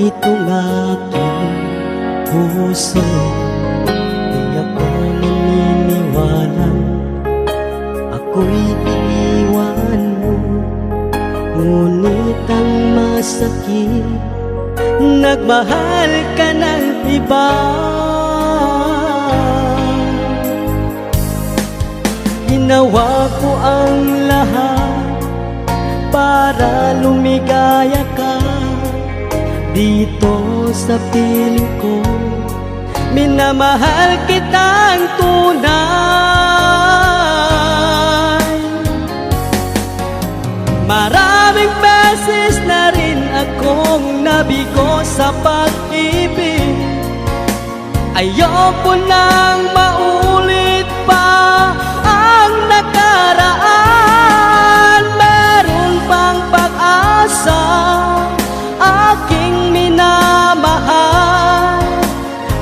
itong aking puso. Di ako naniniwalang ako'y iiwan mo, ngunit ang masakit, nagmahal ka ng iba. Ginawa ko ang lahat para lumigaya ka dito sa piling ko. Minamahal kitang tunay. Maraming beses na rin akong nabigo sa pag-ibig. Ayoko nang maulit pa ang nakaraan. Meron pang pag-asa, aking minamahal.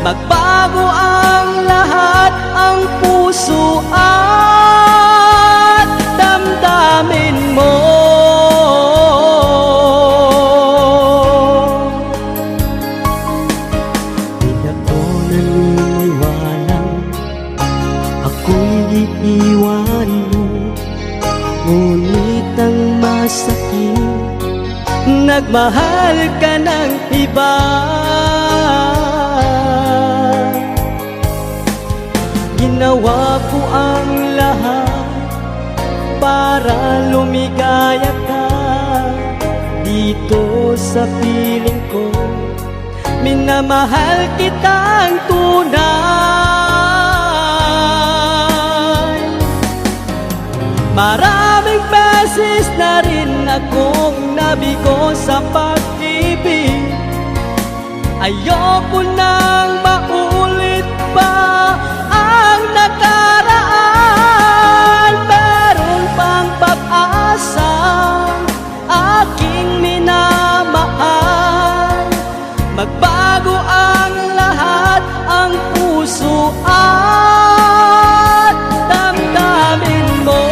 Magbago ang lahat, ang puso at damdamin mo. Di ako naniniwalang ako'y iiwan mo, ngunit ang masakit, nagmahal ka ng iba. Ginawa ko ang lahat para lumigaya ka dito sa piling ko. Minamahal kitang tunay. Maraming beses na rin akong nabigo sa pag-ibig. Ayoko nang maulit pa ang nakaraan. Meron pang pag-asa, aking minamahal. Magbago ang lahat, ang puso at damdamin mo.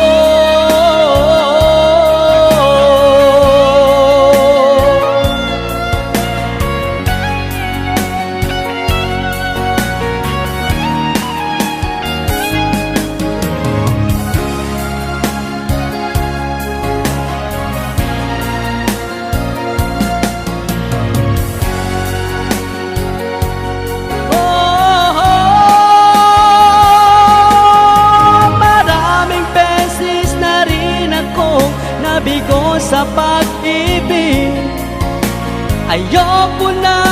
Nabigo sa pag-ibig, ayoko na